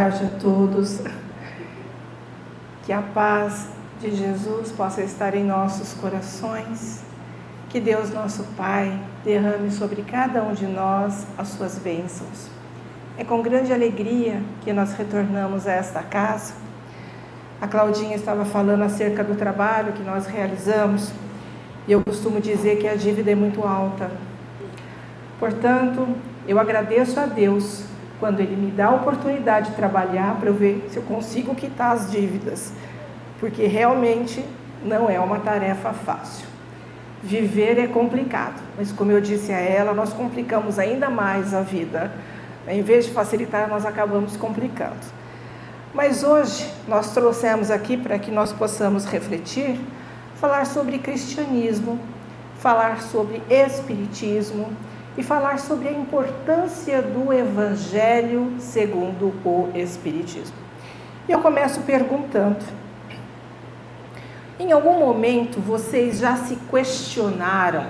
tarde a todos. Que a paz de Jesus possa estar em nossos corações. Que Deus, nosso Pai, derrame sobre cada um de nós as suas bênçãos. É com grande alegria que nós retornamos a esta casa. A Claudinha estava falando acerca do trabalho que nós realizamos. E eu costumo dizer que a dívida é muito alta. Portanto, eu agradeço a Deus quando Ele me dá a oportunidade de trabalhar para eu ver se eu consigo quitar as dívidas. Porque realmente não é uma tarefa fácil. Viver é complicado, mas como eu disse a ela, nós complicamos ainda mais a vida. Em vez de facilitar, nós acabamos complicando. Mas hoje nós trouxemos aqui para que nós possamos refletir, falar sobre cristianismo, falar sobre espiritismo e falar sobre a importância do Evangelho segundo o Espiritismo. E eu começo perguntando: em algum momento vocês já se questionaram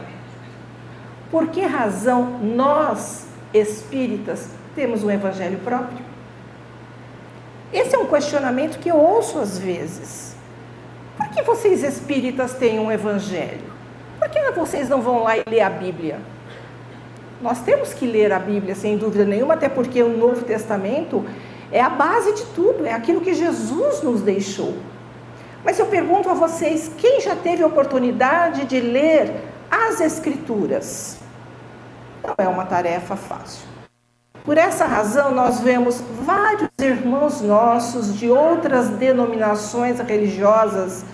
por que razão nós, espíritas, temos um Evangelho próprio? Esse é um questionamento que eu ouço às vezes. Por que vocês espíritas têm um Evangelho? Por que vocês não vão lá e ler a Bíblia? Nós temos que ler a Bíblia, sem dúvida nenhuma, até porque o Novo Testamento é a base de tudo, é aquilo que Jesus nos deixou. Mas eu pergunto a vocês, quem já teve a oportunidade de ler as Escrituras? Não é uma tarefa fácil. Por essa razão, nós vemos vários irmãos nossos de outras denominações religiosas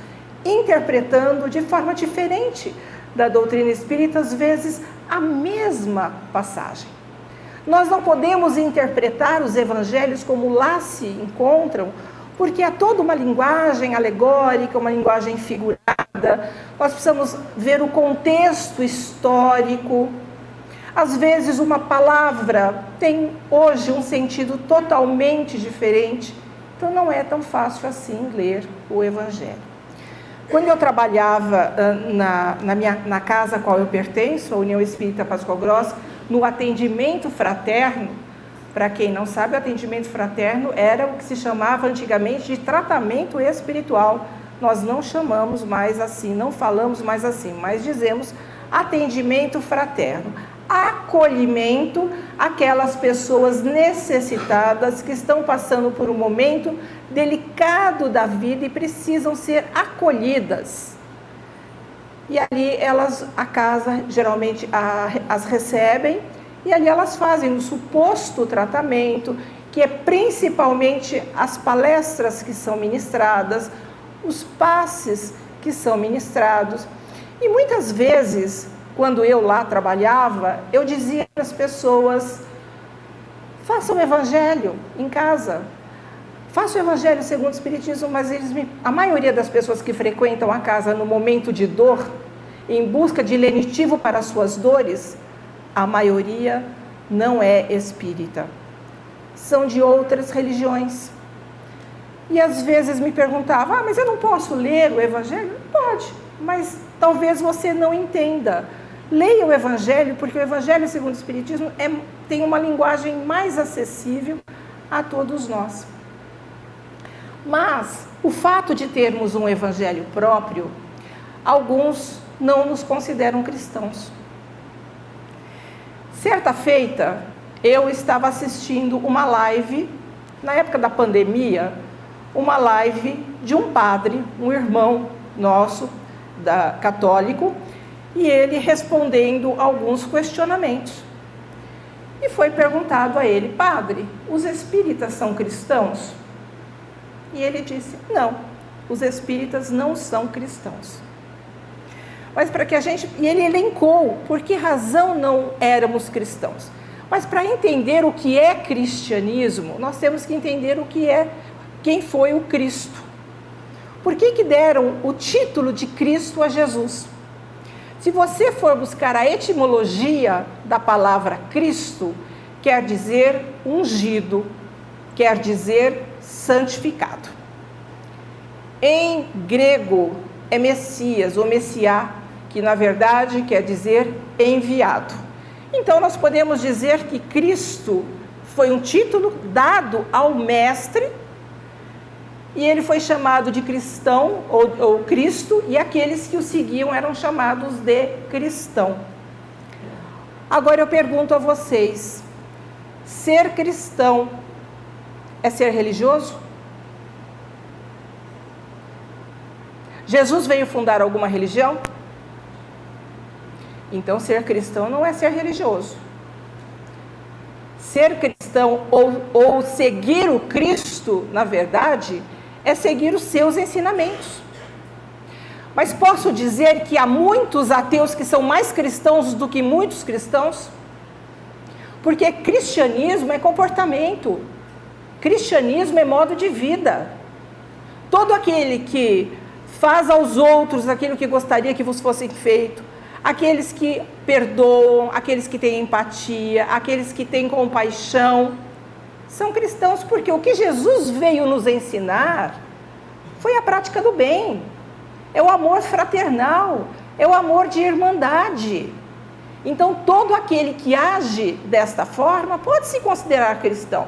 interpretando de forma diferente da doutrina espírita, às vezes, a mesma passagem. Nós não podemos interpretar os evangelhos como lá se encontram, porque há toda uma linguagem alegórica, uma linguagem figurada. Nós precisamos ver o contexto histórico. Às vezes uma palavra tem hoje um sentido totalmente diferente, então não é tão fácil assim ler o Evangelho. Quando eu trabalhava na casa a qual eu pertenço, a União Espírita Pascoal Gross, no atendimento fraterno, para quem não sabe, o atendimento fraterno era o que se chamava antigamente de tratamento espiritual. Nós não chamamos mais assim, não falamos mais assim, mas dizemos atendimento fraterno. Acolhimento àquelas pessoas necessitadas que estão passando por um momento delicado da vida e precisam ser acolhidas. E ali a casa geralmente as recebem e ali elas fazem um suposto tratamento, que é principalmente as palestras que são ministradas, os passes que são ministrados. E muitas vezes, quando eu lá trabalhava, eu dizia para as pessoas: façam o Evangelho em casa, façam o Evangelho segundo o Espiritismo, mas a maioria das pessoas que frequentam a casa no momento de dor, em busca de lenitivo para as suas dores, a maioria não é espírita, são de outras religiões. E às vezes me perguntava: mas eu não posso ler o Evangelho? Pode, mas talvez você não entenda. Leia o Evangelho, porque o Evangelho segundo o Espiritismo tem uma linguagem mais acessível a todos nós. Mas o fato de termos um Evangelho próprio, alguns não nos consideram cristãos. Certa feita, eu estava assistindo uma live, na época da pandemia, uma live de um padre, um irmão nosso, católico, e ele respondendo alguns questionamentos. E foi perguntado a ele: padre, os espíritas são cristãos? E ele disse: não, os espíritas não são cristãos. Mas para que e ele elencou por que razão não éramos cristãos. Mas para entender o que é cristianismo, nós temos que entender quem foi o Cristo. Por que deram o título de Cristo a Jesus? Se você for buscar a etimologia da palavra Cristo, quer dizer ungido, quer dizer santificado. Em grego é Messias ou Messiá, que na verdade quer dizer enviado. Então nós podemos dizer que Cristo foi um título dado ao mestre, e ele foi chamado de cristão ou Cristo, e aqueles que o seguiam eram chamados de cristão. Agora eu pergunto a vocês, ser cristão é ser religioso? Jesus veio fundar alguma religião? Então ser cristão não é ser religioso. Ser cristão ou seguir o Cristo, na verdade, é seguir os seus ensinamentos. Mas posso dizer que há muitos ateus que são mais cristãos do que muitos cristãos? Porque cristianismo é comportamento, cristianismo é modo de vida. Todo aquele que faz aos outros aquilo que gostaria que vos fosse feito, aqueles que perdoam, aqueles que têm empatia, aqueles que têm compaixão, são cristãos, porque o que Jesus veio nos ensinar foi a prática do bem, é o amor fraternal, é o amor de irmandade. Então, todo aquele que age desta forma pode se considerar cristão.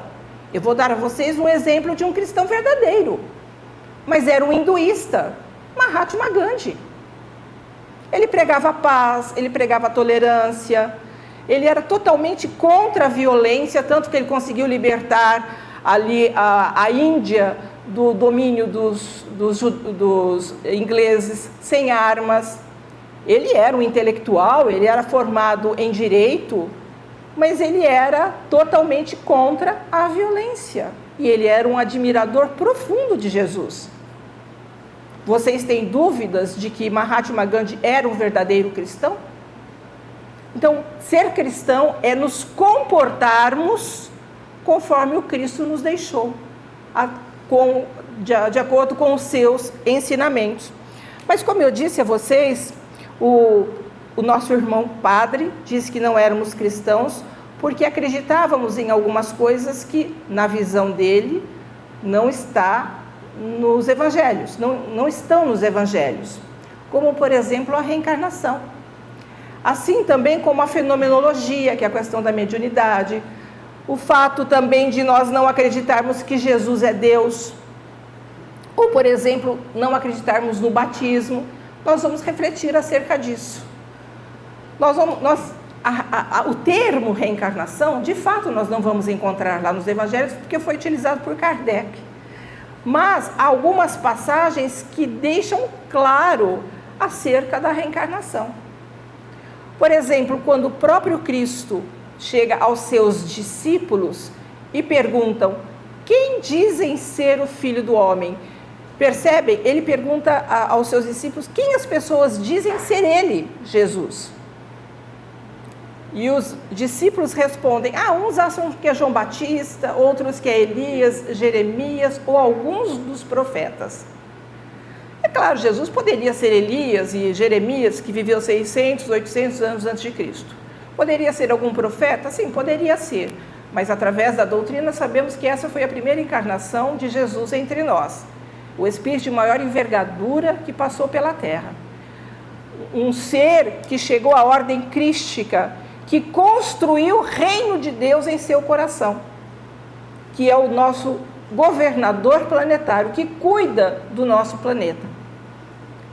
Eu vou dar a vocês um exemplo de um cristão verdadeiro, mas era um hinduísta, Mahatma Gandhi. Ele pregava paz, ele pregava tolerância, ele era totalmente contra a violência, tanto que ele conseguiu libertar ali a Índia do domínio dos ingleses sem armas. Ele era um intelectual, ele era formado em direito, mas ele era totalmente contra a violência. E ele era um admirador profundo de Jesus. Vocês têm dúvidas de que Mahatma Gandhi era um verdadeiro cristão? Então, ser cristão é nos comportarmos conforme o Cristo nos deixou, de acordo com os seus ensinamentos. Mas como eu disse a vocês, o nosso irmão padre disse que não éramos cristãos porque acreditávamos em algumas coisas que, na visão dele, não está nos evangelhos, não estão nos evangelhos, como por exemplo a reencarnação, assim também como a fenomenologia, que é a questão da mediunidade, o fato também de nós não acreditarmos que Jesus é Deus, ou por exemplo, não acreditarmos no batismo. Nós vamos refletir acerca disso. O termo reencarnação, de fato, nós não vamos encontrar lá nos evangelhos, porque foi utilizado por Kardec. Mas há algumas passagens que deixam claro acerca da reencarnação. Por exemplo, quando o próprio Cristo chega aos seus discípulos e perguntam: quem dizem ser o Filho do Homem? Percebem? Ele pergunta aos seus discípulos quem as pessoas dizem ser ele, Jesus. E os discípulos respondem: uns acham que é João Batista, outros que é Elias, Jeremias ou alguns dos profetas. É claro, Jesus poderia ser Elias e Jeremias, que viveu 600, 800 anos antes de Cristo. Poderia ser algum profeta? Sim, poderia ser. Mas através da doutrina sabemos que essa foi a primeira encarnação de Jesus entre nós. O Espírito de maior envergadura que passou pela terra. Um ser que chegou à ordem crística, que construiu o reino de Deus em seu coração, que é o nosso governador planetário, que cuida do nosso planeta.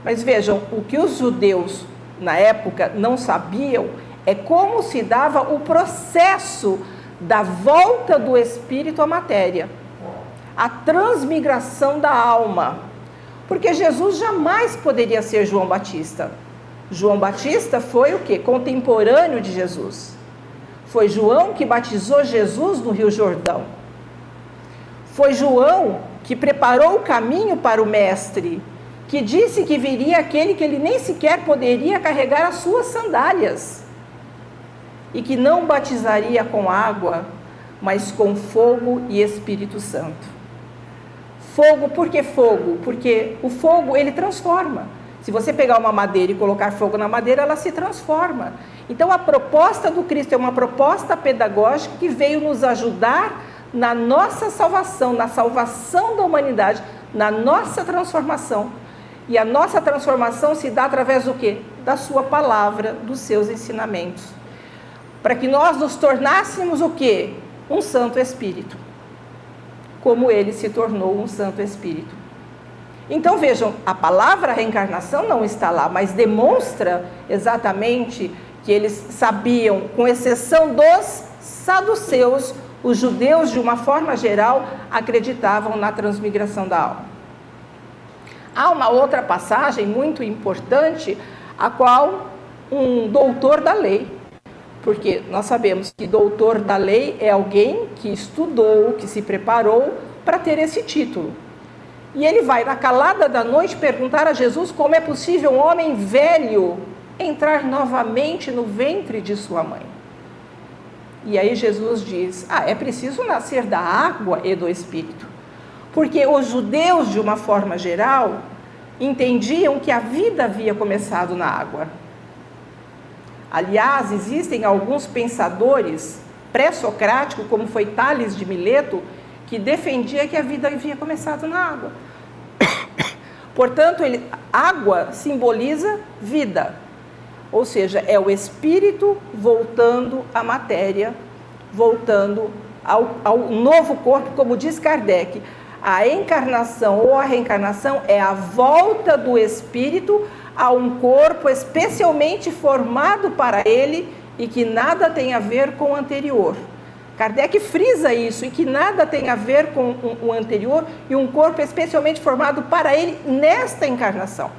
Mas vejam, o que os judeus na época não sabiam é como se dava o processo da volta do espírito à matéria, a transmigração da alma, porque Jesus jamais poderia ser João Batista. João Batista foi o quê? Contemporâneo de Jesus. Foi João que batizou Jesus no Rio Jordão. Foi João que preparou o caminho para o Mestre, que disse que viria aquele que ele nem sequer poderia carregar as suas sandálias, e que não batizaria com água, mas com fogo e Espírito Santo. Fogo, por que fogo? Porque o fogo, ele transforma. Se você pegar uma madeira e colocar fogo na madeira, ela se transforma. Então, a proposta do Cristo é uma proposta pedagógica que veio nos ajudar na nossa salvação, na salvação da humanidade, na nossa transformação. E a nossa transformação se dá através do quê? Da sua palavra, dos seus ensinamentos. Para que nós nos tornássemos o quê? um Santo Espírito, como ele se tornou um Santo Espírito. Então vejam, a palavra reencarnação não está lá, mas demonstra exatamente que eles sabiam, com exceção dos saduceus, os judeus de uma forma geral acreditavam na transmigração da alma. Há uma outra passagem muito importante, a qual um doutor da lei, porque nós sabemos que doutor da lei é alguém que estudou, que se preparou para ter esse título. E ele vai na calada da noite perguntar a Jesus como é possível um homem velho entrar novamente no ventre de sua mãe. E aí Jesus diz, é preciso nascer da água e do Espírito. Porque os judeus, de uma forma geral, entendiam que a vida havia começado na água. Aliás, existem alguns pensadores pré-socráticos, como foi Tales de Mileto, que defendia que a vida havia começado na água. Portanto, água simboliza vida, ou seja, é o espírito voltando à matéria, voltando ao novo corpo, como diz Kardec. A encarnação ou a reencarnação é a volta do espírito a um corpo especialmente formado para ele e que nada tem a ver com o anterior. Kardec frisa isso, e que nada tem a ver com o anterior e um corpo especialmente formado para ele nesta encarnação.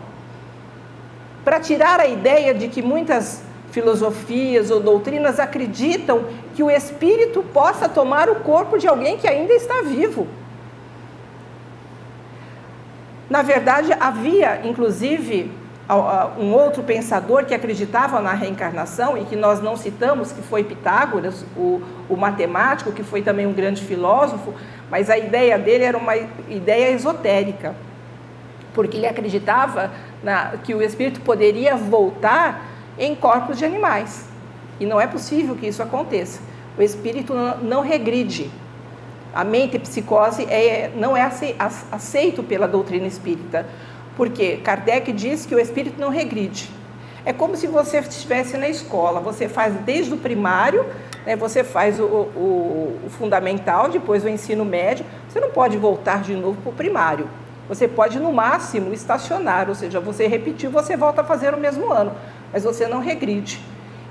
Para tirar a ideia de que muitas filosofias ou doutrinas acreditam que o espírito possa tomar o corpo de alguém que ainda está vivo. Na verdade, havia, inclusive, um outro pensador que acreditava na reencarnação e que nós não citamos, que foi Pitágoras, o matemático, que foi também um grande filósofo, mas a ideia dele era uma ideia esotérica, porque ele acreditava que o espírito poderia voltar em corpos de animais, e não é possível que isso aconteça. O espírito não regride. A mente e psicose não é aceito pela doutrina espírita, porque Kardec diz que o espírito não regride. É como se você estivesse na escola, você faz desde o primário, né, você faz o fundamental, depois o ensino médio, você não pode voltar de novo para o primário. Você pode, no máximo, estacionar, ou seja, você repetiu, você volta a fazer o mesmo ano, mas você não regride.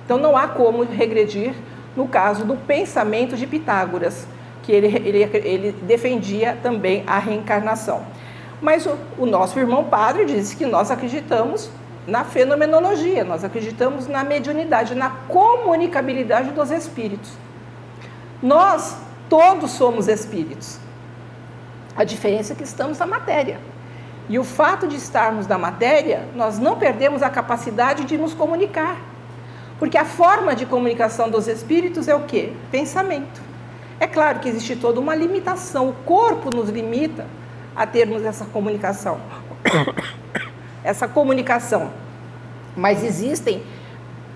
Então não há como regredir no caso do pensamento de Pitágoras, que ele defendia também a reencarnação. Mas o nosso irmão padre disse que nós acreditamos na fenomenologia, nós acreditamos na mediunidade, na comunicabilidade dos espíritos. Nós todos somos espíritos. A diferença é que estamos na matéria. E o fato de estarmos na matéria, nós não perdemos a capacidade de nos comunicar. Porque a forma de comunicação dos espíritos é o quê? Pensamento. É claro que existe toda uma limitação, o corpo nos limita a termos essa comunicação. Mas existem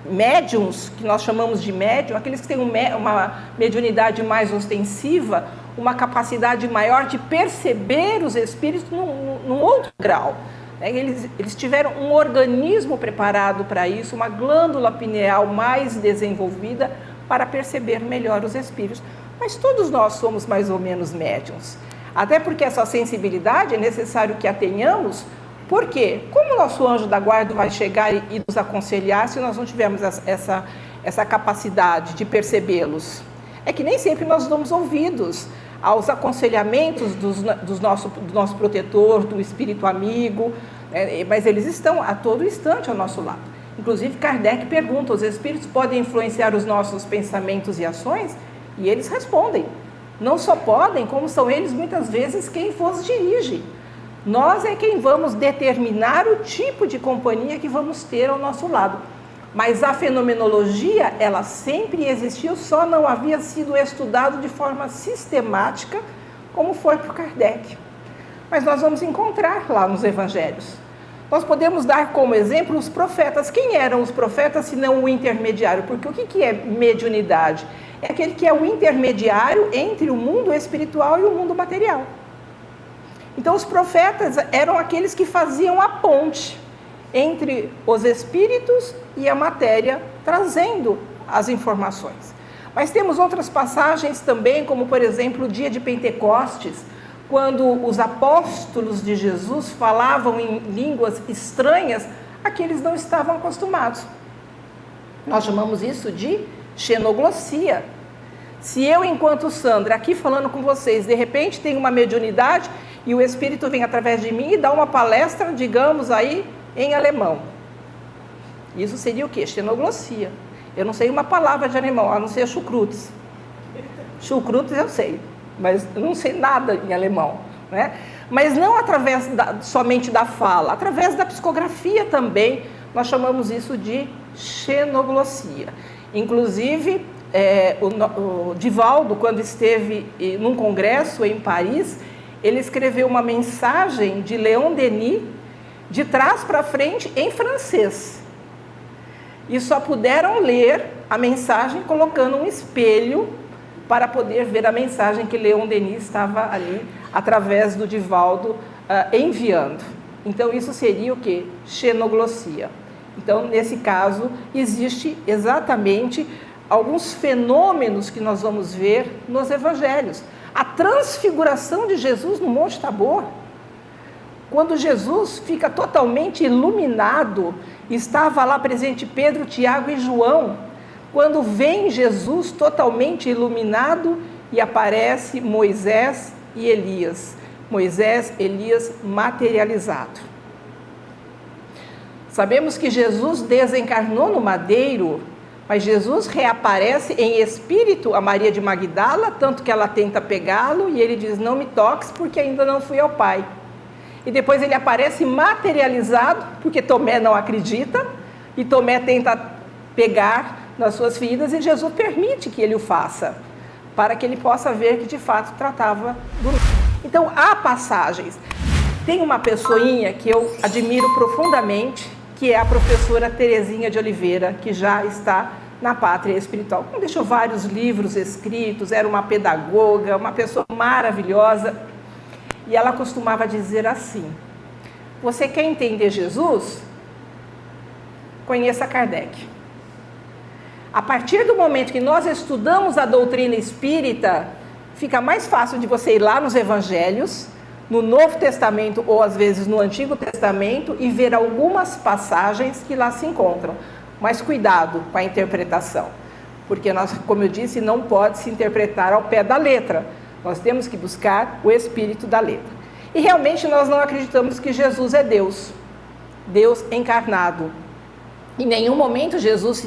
médiums, que nós chamamos de médium, aqueles que têm uma mediunidade mais ostensiva, uma capacidade maior de perceber os espíritos num outro grau. Eles tiveram um organismo preparado para isso, uma glândula pineal mais desenvolvida para perceber melhor os espíritos. Mas todos nós somos mais ou menos médiums. Até porque essa sensibilidade é necessário que a tenhamos, porque como o nosso anjo da guarda vai chegar e nos aconselhar se nós não tivermos essa capacidade de percebê-los? É que nem sempre nós damos ouvidos aos aconselhamentos do nosso protetor, do espírito amigo, mas eles estão a todo instante ao nosso lado. Inclusive Kardec pergunta, os espíritos podem influenciar os nossos pensamentos e ações? E eles respondem, não só podem, como são eles muitas vezes quem vos dirige. Nós é quem vamos determinar o tipo de companhia que vamos ter ao nosso lado. Mas a fenomenologia, ela sempre existiu, só não havia sido estudado de forma sistemática, como foi por Kardec. Mas nós vamos encontrar lá nos evangelhos. Nós podemos dar como exemplo os profetas. Quem eram os profetas, se não o intermediário? Porque o que é mediunidade? É aquele que é o intermediário entre o mundo espiritual e o mundo material. Então, os profetas eram aqueles que faziam a ponte entre os espíritos e a matéria, trazendo as informações. Mas temos outras passagens também, como por exemplo o dia de Pentecostes, quando os apóstolos de Jesus falavam em línguas estranhas a que eles não estavam acostumados. Nós chamamos isso de xenoglossia. Se eu, enquanto Sandra, aqui falando com vocês, de repente tenho uma mediunidade e o Espírito vem através de mim e dá uma palestra, digamos aí, em alemão. Isso seria o quê? Xenoglossia. Eu não sei uma palavra de alemão, a não ser Schukrutz. Schukrutz eu sei, mas eu não sei nada em alemão, né? Mas não através somente da fala, através da psicografia também, nós chamamos isso de xenoglossia. Inclusive, o Divaldo, quando esteve num congresso em Paris, ele escreveu uma mensagem de Leon Denis, de trás para frente, em francês. E só puderam ler a mensagem colocando um espelho para poder ver a mensagem que Leon Denis estava ali, através do Divaldo, enviando. Então, isso seria o quê? Xenoglossia. Então, nesse caso, existe exatamente alguns fenômenos que nós vamos ver nos evangelhos. A transfiguração de Jesus no Monte Tabor. Quando Jesus fica totalmente iluminado, estava lá presente Pedro, Tiago e João. Quando vem Jesus totalmente iluminado e aparece Moisés e Elias. Moisés, Elias materializado. Sabemos que Jesus desencarnou no madeiro, mas Jesus reaparece em espírito a Maria de Magdala, tanto que ela tenta pegá-lo e ele diz, não me toques porque ainda não fui ao Pai. E depois ele aparece materializado, porque Tomé não acredita, e Tomé tenta pegar nas suas feridas e Jesus permite que ele o faça, para que ele possa ver que de fato tratava do... Então há passagens. Tem uma pessoinha que eu admiro profundamente, que é a professora Terezinha de Oliveira, que já está na pátria espiritual. Deixou vários livros escritos, era uma pedagoga, uma pessoa maravilhosa. E ela costumava dizer assim, você quer entender Jesus? Conheça Kardec. A partir do momento que nós estudamos a doutrina espírita, fica mais fácil de você ir lá nos evangelhos, no Novo Testamento ou às vezes no Antigo Testamento e ver algumas passagens que lá se encontram. Mas cuidado com a interpretação, porque nós, como eu disse, não pode se interpretar ao pé da letra. Nós temos que buscar o espírito da letra. E realmente nós não acreditamos que Jesus é Deus, Deus encarnado. Em nenhum momento Jesus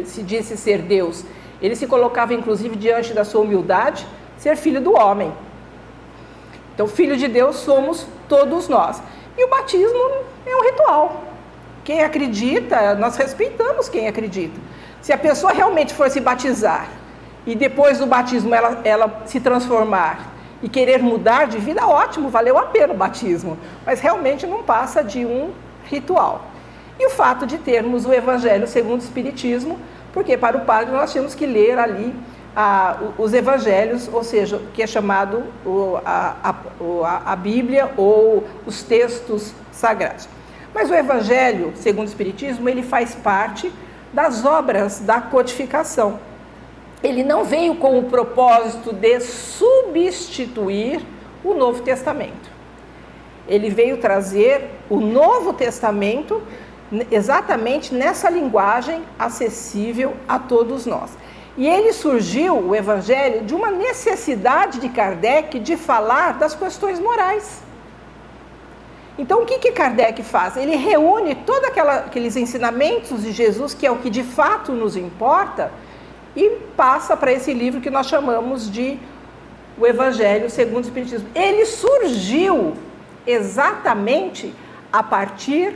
se disse ser Deus. Ele se colocava inclusive diante da sua humildade, ser filho do homem. Então, filho de Deus somos todos nós. E o batismo é um ritual. Quem acredita, nós respeitamos quem acredita. Se a pessoa realmente for se batizar e depois do batismo ela se transformar e querer mudar de vida, ótimo, valeu a pena o batismo. Mas realmente não passa de um ritual. E o fato de termos o Evangelho segundo o Espiritismo, porque para o padre nós temos que ler ali os evangelhos, ou seja, que é chamado a Bíblia ou os textos sagrados. Mas o Evangelho, segundo o Espiritismo, ele faz parte das obras da codificação. Ele não veio com o propósito de substituir o Novo Testamento. Ele veio trazer o Novo Testamento exatamente nessa linguagem acessível a todos nós. E ele surgiu, o Evangelho, de uma necessidade de Kardec de falar das questões morais. Então, o que Kardec faz? Ele reúne todos aqueles ensinamentos de Jesus, que é o que de fato nos importa, e passa para esse livro que nós chamamos de o Evangelho segundo o Espiritismo. Ele surgiu exatamente a partir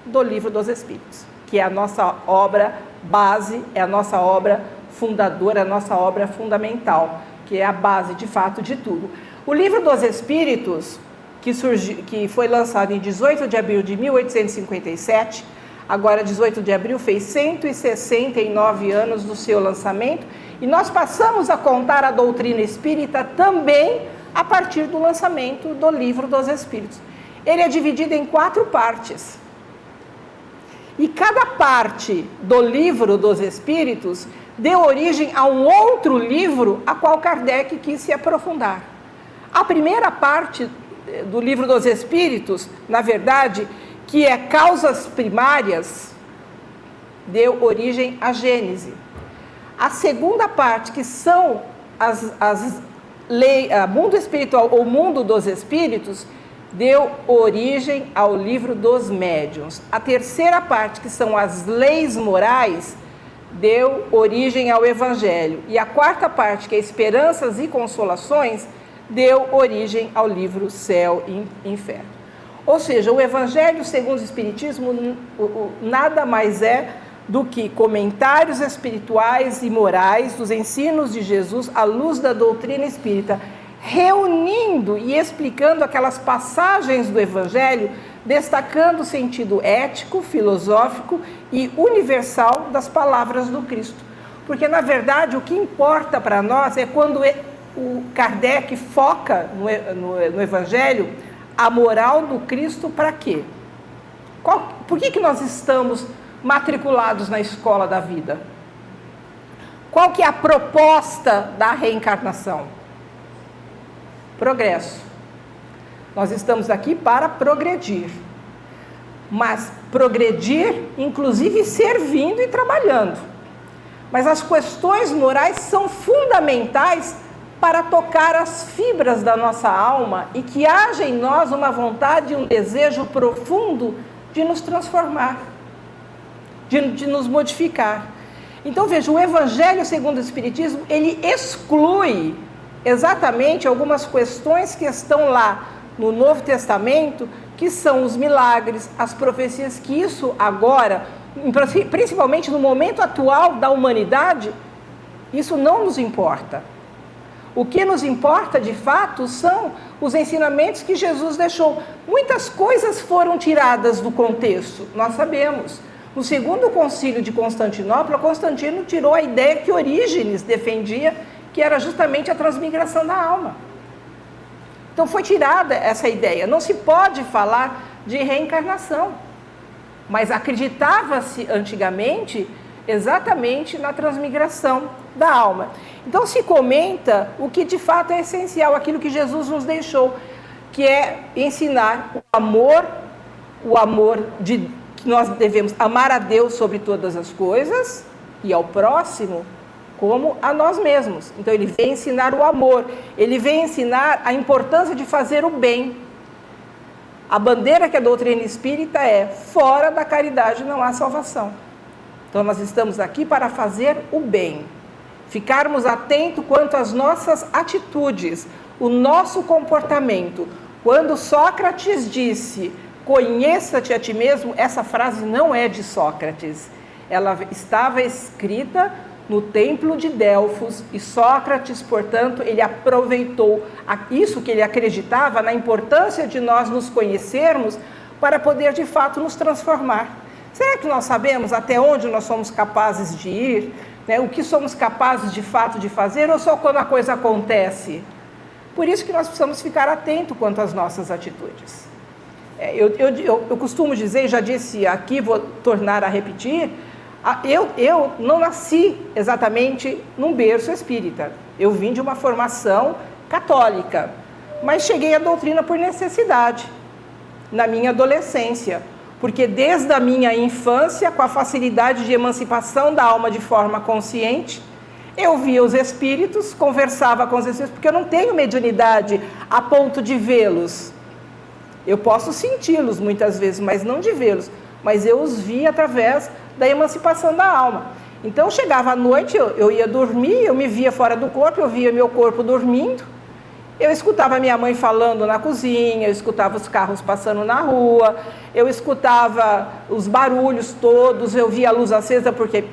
do Livro dos Espíritos, que é a nossa obra base, é a nossa obra fundadora, a nossa obra fundamental, que é a base, de fato, de tudo. O Livro dos Espíritos, que foi lançado em 18 de abril de 1857, agora 18 de abril fez 169 anos do seu lançamento, e nós passamos a contar a doutrina espírita também a partir do lançamento do Livro dos Espíritos. Ele é dividido em 4 partes. E cada parte do Livro dos Espíritos deu origem a um outro livro a qual Kardec quis se aprofundar. A primeira parte do Livro dos Espíritos, na verdade, que é Causas Primárias, deu origem à Gênese. A segunda parte, que são as leis, mundo espiritual ou mundo dos espíritos, deu origem ao Livro dos Médiuns. A terceira parte, que são as leis morais, deu origem ao Evangelho. E a quarta parte, que é Esperanças e Consolações, deu origem ao livro Céu e Inferno. Ou seja, o Evangelho segundo o Espiritismo nada mais é do que comentários espirituais e morais dos ensinos de Jesus à luz da doutrina espírita, reunindo e explicando aquelas passagens do Evangelho, destacando o sentido ético, filosófico e universal das palavras do Cristo. Porque, na verdade, o que importa para nós é quando o Kardec foca no Evangelho a moral do Cristo para quê? Por que nós estamos matriculados na escola da vida? Qual que é a proposta da reencarnação? Progresso. Nós estamos aqui para progredir, mas progredir, inclusive servindo e trabalhando. Mas as questões morais são fundamentais para tocar as fibras da nossa alma e que haja em nós uma vontade e um desejo profundo de nos transformar, de nos modificar. Então, veja, o Evangelho segundo o Espiritismo, ele exclui exatamente algumas questões que estão lá no Novo Testamento, que são os milagres, as profecias, que isso agora, principalmente no momento atual da humanidade, isso não nos importa. O que nos importa, de fato, são os ensinamentos que Jesus deixou. Muitas coisas foram tiradas do contexto, nós sabemos. No segundo concílio de Constantinopla, Constantino tirou a ideia que Orígenes defendia, que era justamente a transmigração da alma. Então foi tirada essa ideia. Não se pode falar de reencarnação, mas acreditava-se antigamente exatamente na transmigração da alma. Então se comenta o que de fato é essencial, aquilo que Jesus nos deixou, que é ensinar o amor que nós devemos amar a Deus sobre todas as coisas e ao próximo como a nós mesmos. Então ele vem ensinar o amor, ele vem ensinar a importância de fazer o bem. A bandeira que a doutrina espírita é: fora da caridade não há salvação. Então nós estamos aqui para fazer o bem, ficarmos atentos quanto às nossas atitudes, o nosso comportamento. Quando Sócrates disse: conheça-te a ti mesmo, essa frase não é de Sócrates, ela estava escrita no templo de Delfos, e Sócrates, portanto, ele aproveitou isso que ele acreditava na importância de nós nos conhecermos para poder de fato nos transformar. Será que nós sabemos até onde nós somos capazes de ir, né? O que somos capazes de fato de fazer, ou só quando a coisa acontece? Por isso que nós precisamos ficar atentos quanto às nossas atitudes. Eu costumo dizer, já disse aqui, vou tornar a repetir, eu não nasci exatamente num berço espírita. Eu vim de uma formação católica, mas cheguei à doutrina por necessidade, na minha adolescência, porque desde a minha infância, com a facilidade de emancipação da alma de forma consciente, eu via os espíritos, conversava com os espíritos, porque eu não tenho mediunidade a ponto de vê-los. Eu posso senti-los muitas vezes, mas não de vê-los, mas eu os via através da emancipação da alma. Então chegava à noite, eu ia dormir, eu me via fora do corpo, eu via meu corpo dormindo, eu escutava minha mãe falando na cozinha, eu escutava os carros passando na rua, eu escutava os barulhos todos, eu via a luz acesa, porque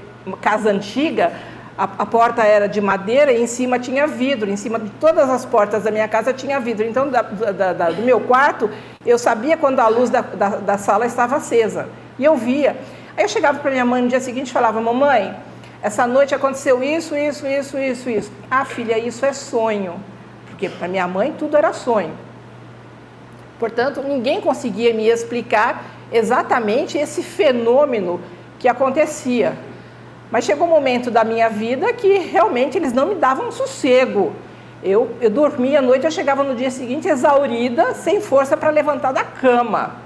casa antiga, a porta era de madeira e em cima tinha vidro, em cima de todas as portas da minha casa tinha vidro. Então do meu quarto, eu sabia quando a luz da sala estava acesa, e eu via. Aí eu chegava para minha mãe no dia seguinte e falava: mamãe, essa noite aconteceu isso. Ah, filha, isso é sonho. Porque para minha mãe tudo era sonho. Portanto, ninguém conseguia me explicar exatamente esse fenômeno que acontecia. Mas chegou um momento da minha vida que realmente eles não me davam sossego. Eu dormia à noite, eu chegava no dia seguinte exaurida, sem força para levantar da cama.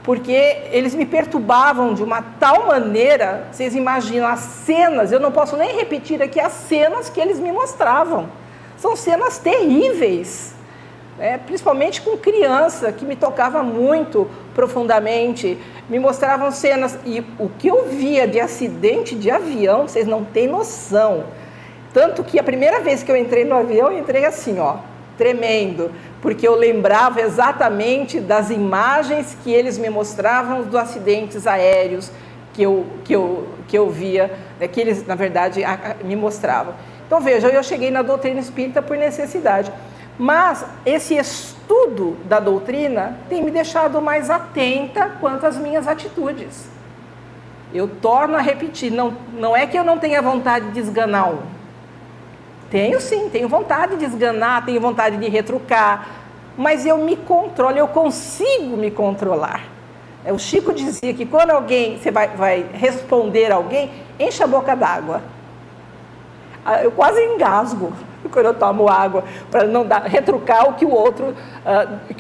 Porque eles me perturbavam de uma tal maneira, vocês imaginam as cenas, eu não posso nem repetir aqui as cenas que eles me mostravam. São cenas terríveis, principalmente com criança, que me tocava muito profundamente. Me mostravam cenas, e o que eu via de acidente de avião, vocês não têm noção. Tanto que a primeira vez que eu entrei no avião, eu entrei assim, ó, tremendo, porque eu lembrava exatamente das imagens que eles me mostravam dos acidentes aéreos que eu via, que eles, na verdade, me mostravam. Então, veja, eu cheguei na doutrina espírita por necessidade, mas esse estudo da doutrina tem me deixado mais atenta quanto às minhas atitudes. Eu torno a repetir, não é que eu não tenha vontade de esganar um. Tenho sim, tenho vontade de esganar, tenho vontade de retrucar, mas eu me controlo, eu consigo me controlar. O Chico dizia que quando você vai responder a alguém, enche a boca d'água. Eu quase engasgo quando eu tomo água, para não retrucar o que o outro,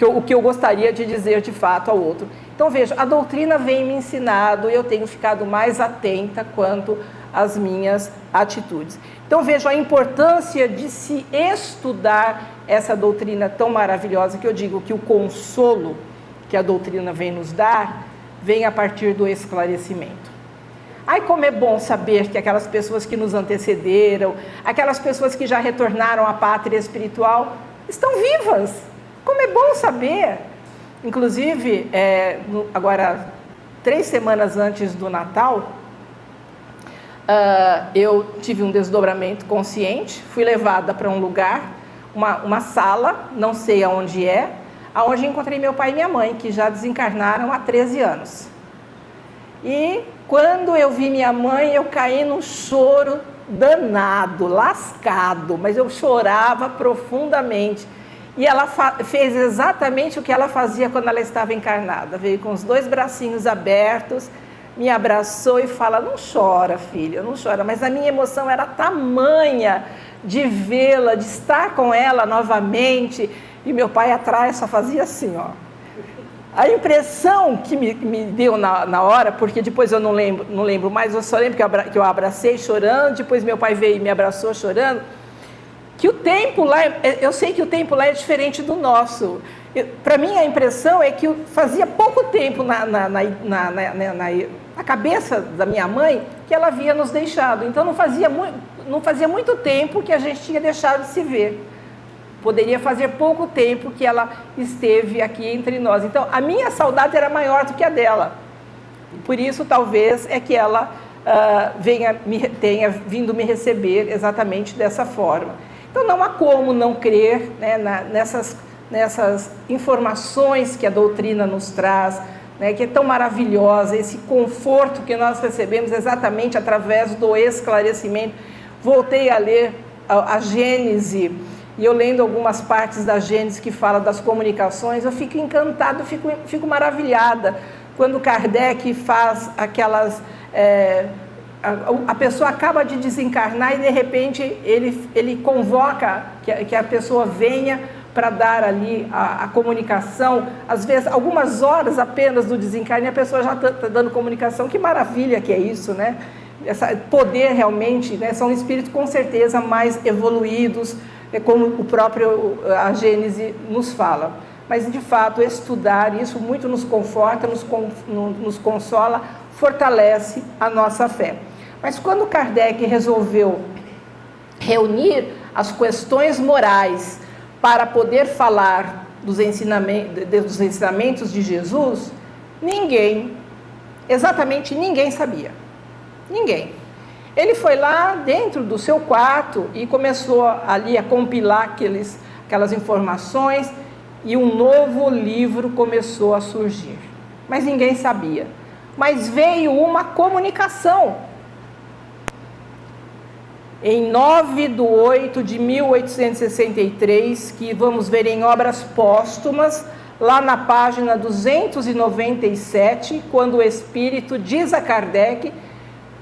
o que eu gostaria de dizer de fato ao outro. Então veja, a doutrina vem me ensinando e eu tenho ficado mais atenta quanto às minhas atitudes. Então veja a importância de se estudar essa doutrina tão maravilhosa, que eu digo que o consolo que a doutrina vem nos dar, vem a partir do esclarecimento. Ai, como é bom saber que aquelas pessoas que nos antecederam, aquelas pessoas que já retornaram à pátria espiritual, estão vivas. Como é bom saber. Inclusive, agora, 3 semanas antes do Natal, eu tive um desdobramento consciente, fui levada para um lugar, uma sala, não sei aonde aonde encontrei meu pai e minha mãe, que já desencarnaram há 13 anos. E quando eu vi minha mãe, eu caí num choro danado, lascado, mas eu chorava profundamente. E ela fez exatamente o que ela fazia quando ela estava encarnada. Veio com os 2 bracinhos abertos, me abraçou e fala: não chora, filha, não chora. Mas a minha emoção era tamanha de vê-la, de estar com ela novamente. E meu pai atrás só fazia assim, ó. A impressão que me deu na hora, porque depois eu não lembro mais, eu só lembro que eu abracei chorando, depois meu pai veio e me abraçou chorando, que o tempo lá, eu sei que o tempo lá é diferente do nosso. Para mim a impressão é que fazia pouco tempo na cabeça da minha mãe que ela havia nos deixado, então não fazia muito tempo que a gente tinha deixado de se ver. Poderia fazer pouco tempo que ela esteve aqui entre nós. Então, a minha saudade era maior do que a dela. Por isso, talvez, é que ela tenha vindo me receber exatamente dessa forma. Então, não há como não crer, né, nessas informações que a doutrina nos traz, né, que é tão maravilhosa, esse conforto que nós recebemos exatamente através do esclarecimento. Voltei a ler a Gênese, e eu lendo algumas partes da Gênese que fala das comunicações, eu fico encantada, fico maravilhada, quando Kardec faz aquelas... a pessoa acaba de desencarnar e de repente ele convoca que a pessoa venha para dar ali a comunicação, às vezes algumas horas apenas do desencarne, a pessoa já está dando comunicação. Que maravilha que é isso, né? Esse poder realmente, né? São espíritos com certeza mais evoluídos, como o próprio a Gênese nos fala. Mas, de fato, estudar isso muito nos conforta, nos consola, fortalece a nossa fé. Mas quando Kardec resolveu reunir as questões morais para poder falar dos ensinamentos de Jesus, exatamente ninguém sabia. Ninguém. Ele foi lá dentro do seu quarto e começou ali a compilar aquelas informações, e um novo livro começou a surgir. Mas ninguém sabia. Mas veio uma comunicação. Em 9/8/1863, que vamos ver em Obras Póstumas, lá na página 297, quando o Espírito diz a Kardec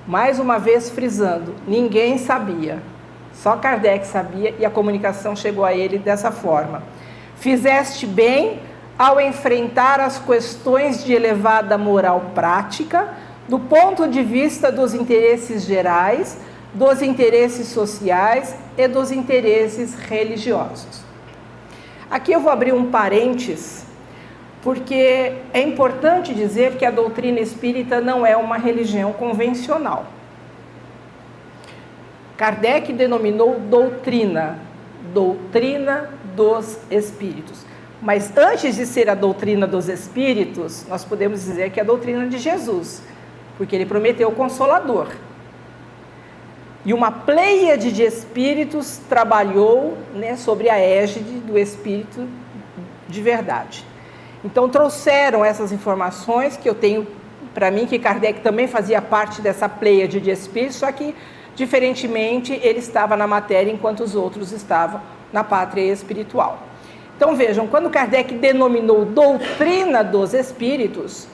Mais uma vez frisando, ninguém sabia. Só Kardec sabia e a comunicação chegou a ele dessa forma. Fizeste bem ao enfrentar as questões de elevada moral prática, do ponto de vista dos interesses gerais, dos interesses sociais e dos interesses religiosos. Aqui eu vou abrir um parênteses, porque é importante dizer que a doutrina espírita não é uma religião convencional. Kardec denominou doutrina dos espíritos. Mas antes de ser a doutrina dos espíritos, nós podemos dizer que é a doutrina de Jesus, porque ele prometeu o Consolador. E uma pleiade de espíritos trabalhou, né, sobre a égide do Espírito de verdade. Então trouxeram essas informações que eu tenho para mim, que Kardec também fazia parte dessa pleiade de espíritos, só que, diferentemente, ele estava na matéria enquanto os outros estavam na pátria espiritual. Então vejam, quando Kardec denominou doutrina dos espíritos,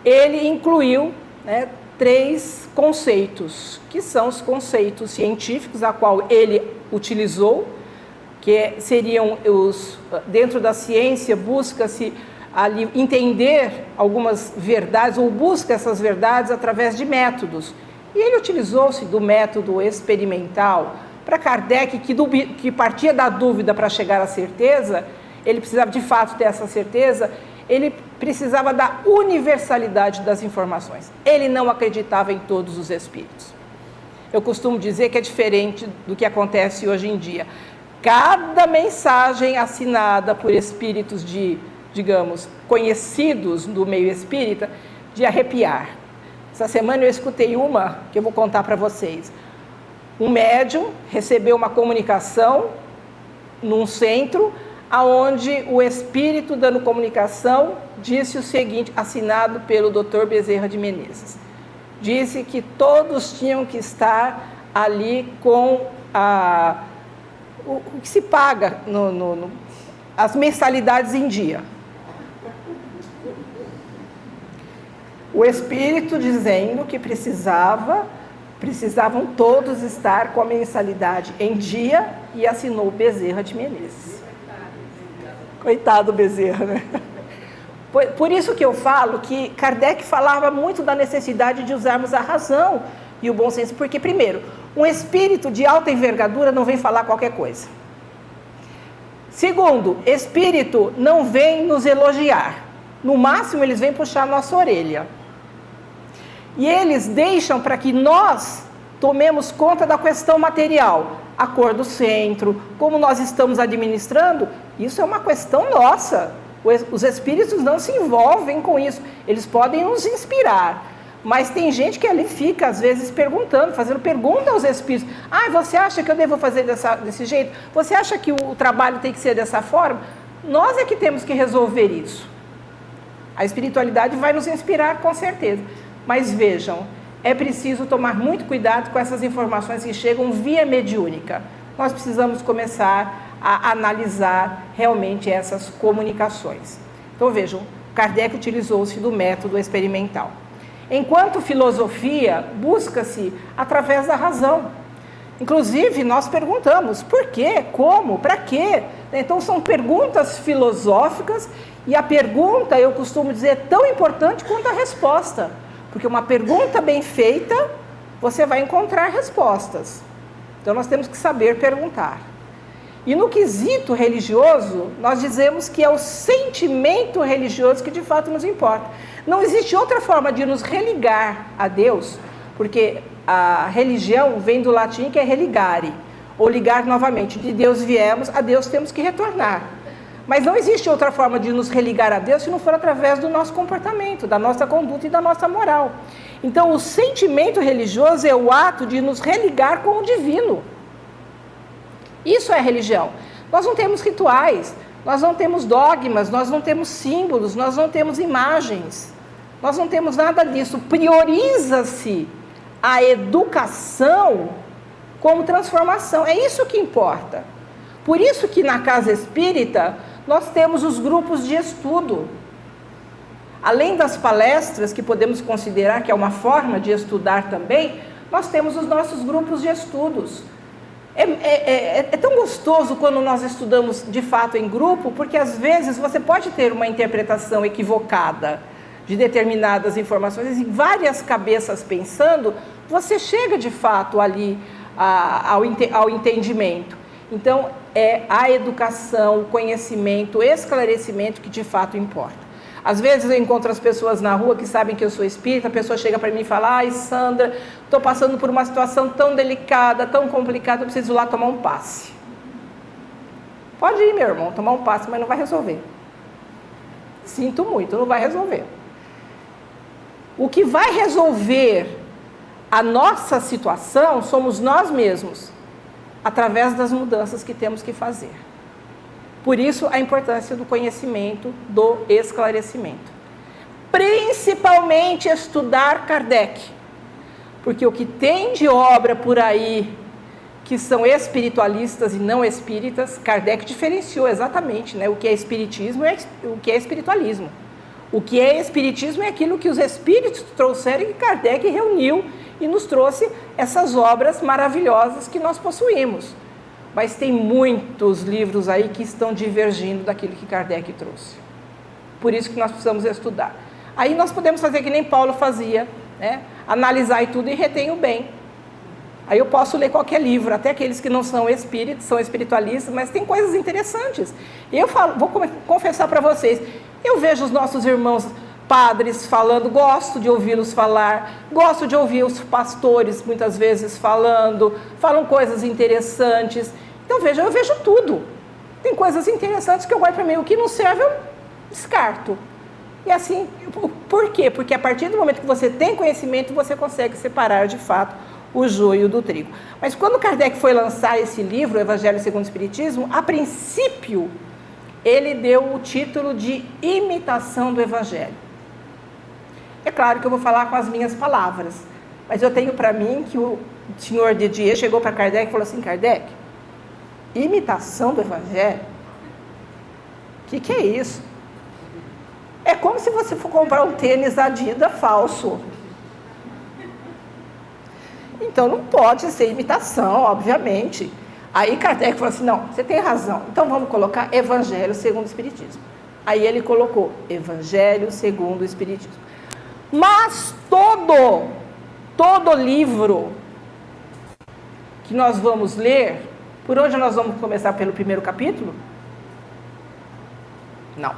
ele incluiu, né, 3 conceitos, que são os conceitos científicos, a qual ele utilizou, que seriam os, dentro da ciência, busca-se ali entender algumas verdades, ou busca essas verdades através de métodos. E ele utilizou-se do método experimental. Para Kardec, que partia da dúvida para chegar à certeza, ele precisava de fato ter essa certeza, ele precisava da universalidade das informações. Ele não acreditava em todos os espíritos. Eu costumo dizer que é diferente do que acontece hoje em dia. Cada mensagem assinada por espíritos digamos, conhecidos do meio espírita, de arrepiar. Essa semana eu escutei uma que eu vou contar para vocês. Um médium recebeu uma comunicação num centro, aonde o espírito dando comunicação disse o seguinte, assinado pelo Dr. Bezerra de Menezes. Disse que todos tinham que estar ali com o que se paga, as mensalidades em dia. O espírito dizendo que precisavam todos estar com a mensalidade em dia e assinou Bezerra de Menezes. Coitado Bezerra, né? Por isso que eu falo que Kardec falava muito da necessidade de usarmos a razão e o bom senso, porque, primeiro, um espírito de alta envergadura não vem falar qualquer coisa. Segundo, espírito não vem nos elogiar. No máximo, eles vêm puxar nossa orelha. E eles deixam para que nós tomemos conta da questão material. A cor do centro, como nós estamos administrando, isso é uma questão nossa. Os espíritos não se envolvem com isso. Eles podem nos inspirar. Mas tem gente que ali fica, às vezes, perguntando, fazendo pergunta aos espíritos. Você acha que eu devo fazer desse jeito? Você acha que o trabalho tem que ser dessa forma? Nós é que temos que resolver isso. A espiritualidade vai nos inspirar, com certeza. Mas vejam, é preciso tomar muito cuidado com essas informações que chegam via mediúnica. Nós precisamos começar a analisar realmente essas comunicações. Então vejam, Kardec utilizou-se do método experimental. Enquanto filosofia, busca-se através da razão. Inclusive, nós perguntamos por quê, como, para quê? Então, são perguntas filosóficas e a pergunta, eu costumo dizer, é tão importante quanto a resposta. Porque uma pergunta bem feita, você vai encontrar respostas. Então, nós temos que saber perguntar. E no quesito religioso, nós dizemos que é o sentimento religioso que de fato nos importa. Não existe outra forma de nos religar a Deus, porque a religião vem do latim que é religare, ou ligar novamente. De Deus viemos, a Deus temos que retornar. Mas não existe outra forma de nos religar a Deus se não for através do nosso comportamento, da nossa conduta e da nossa moral. Então, o sentimento religioso é o ato de nos religar com o divino. Isso é religião. Nós não temos rituais, nós não temos dogmas, nós não temos símbolos, nós não temos imagens, nós não temos nada disso. Prioriza-se a educação como transformação, é isso que importa. Por isso que na casa espírita nós temos os grupos de estudo. Além das palestras, que podemos considerar que é uma forma de estudar também, nós temos os nossos grupos de estudos. É tão gostoso quando nós estudamos de fato em grupo, porque às vezes você pode ter uma interpretação equivocada de determinadas informações, e várias cabeças pensando, você chega de fato ali ao entendimento. Então, é a educação, o conhecimento, o esclarecimento que de fato importa. Às vezes eu encontro as pessoas na rua que sabem que eu sou espírita, a pessoa chega para mim e fala: ai, Sandra, estou passando por uma situação tão delicada, tão complicada, eu preciso ir lá tomar um passe. Pode ir, meu irmão, tomar um passe, mas não vai resolver. Sinto muito, não vai resolver. O que vai resolver a nossa situação somos nós mesmos, através das mudanças que temos que fazer. Por isso, a importância do conhecimento, do esclarecimento. Principalmente estudar Kardec, porque o que tem de obra por aí, que são espiritualistas e não espíritas, Kardec diferenciou exatamente, né, o que é espiritismo e o que é espiritualismo. O que é espiritismo é aquilo que os espíritos trouxeram e que Kardec reuniu e nos trouxe essas obras maravilhosas que nós possuímos. Mas tem muitos livros aí que estão divergindo daquilo que Kardec trouxe. Por isso que nós precisamos estudar. Aí nós podemos fazer que nem Paulo fazia, né? Analisar e tudo e retém o bem. Aí eu posso ler qualquer livro, até aqueles que não são espíritos, são espiritualistas, mas tem coisas interessantes. Eu vou confessar para vocês, eu vejo os nossos irmãos padres falando, gosto de ouvi-los falar, gosto de ouvir os pastores muitas vezes falam coisas interessantes. Então eu vejo tudo. Tem coisas interessantes que eu guardo para mim, o que não serve eu descarto. E assim, por quê? Porque a partir do momento que você tem conhecimento, você consegue separar de fato o joio do trigo. Mas quando Kardec foi lançar esse livro, o Evangelho segundo o Espiritismo, a princípio, ele deu o título de Imitação do Evangelho. É claro que eu vou falar com as minhas palavras, mas eu tenho para mim que o senhor Didier chegou para Kardec e falou assim: Kardec, imitação do Evangelho? O que é isso? É como se você for comprar um tênis Adidas falso. Então não pode ser imitação, obviamente. Aí Kardec falou assim: não, você tem razão, então vamos colocar Evangelho segundo o Espiritismo. Aí ele colocou Evangelho segundo o Espiritismo. Mas todo livro que nós vamos ler, por onde nós vamos começar? Pelo primeiro capítulo? Não.